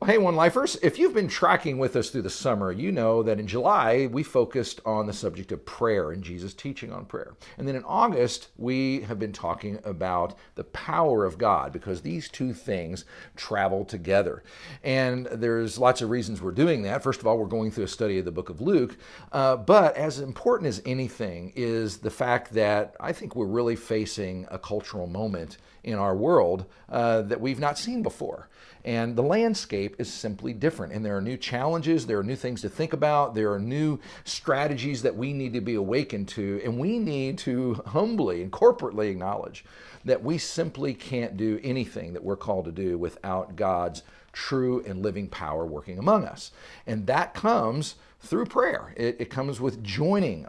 Well, hey, One Lifers, if you've been tracking with us through the summer, you know that in July we focused on the subject of prayer and Jesus' teaching on prayer. And then in August, we have been talking about the power of God because these two things travel together. And there's lots of reasons we're doing that. First of all, we're going through a study of the book of Luke. But as important as anything is the fact that I think we're really facing a cultural moment in our world that we've not seen before. And the landscape is simply different. And there are new challenges, there are new things to think about, there are new strategies that we need to be awakened to. And we need to humbly and corporately acknowledge that we simply can't do anything that we're called to do without God's true and living power working among us. And that comes through prayer. It comes with joining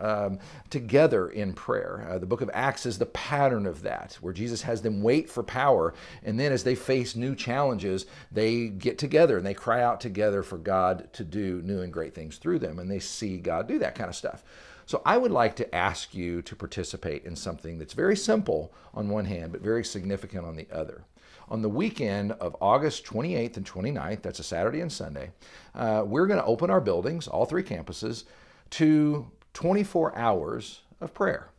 together in prayer. The book of Acts is the pattern of that, where Jesus has them wait for power, and then as they face new challenges, they get together and they cry out together for God to do new and great things through them, and they see God do that kind of stuff. So I would like to ask you to participate in something that's very simple on one hand, but very significant on the other. On the weekend of August 28th and 29th, that's a Saturday and Sunday, we're going to open our buildings, all three campuses, to 24 hours of prayer.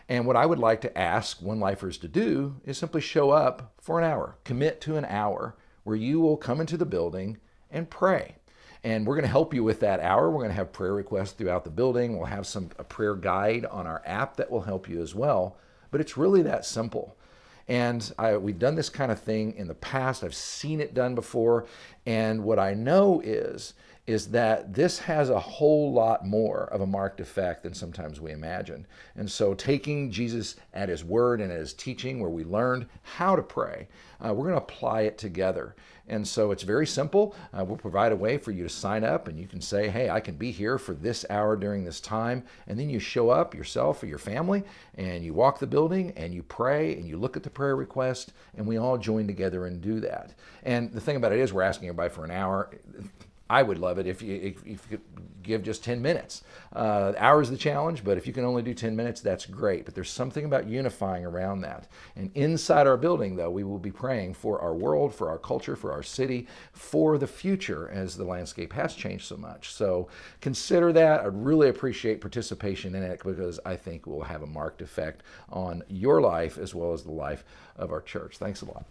And what I would like to ask One Lifers to do is simply show up for an hour, commit to an hour where you will come into the building and pray. And we're going to help you with that hour. We're going to have prayer requests throughout the building. We'll have a prayer guide on our app that will help you as well. But it's really that simple. And we've done this kind of thing in the past. I've seen it done before. And what I know is that this has a whole lot more of a marked effect than sometimes we imagine. And so taking Jesus at his word and at his teaching, where we learned how to pray, we're going to apply it together. And so it's very simple. We'll provide a way for you to sign up, and you can say, hey, I can be here for this hour during this time. And then you show up yourself or your family, and you walk the building, and you pray, and you look at the prayer request, and we all join together and do that. And the thing about it is we're asking everybody for an hour. I would love it if you could give just 10 minutes. Hour is the challenge, but if you can only do 10 minutes, that's great. But there's something about unifying around that. And inside our building, though, we will be praying for our world, for our culture, for our city, for the future, as the landscape has changed so much. So consider that. I'd really appreciate participation in it because I think it will have a marked effect on your life as well as the life of our church. Thanks a lot.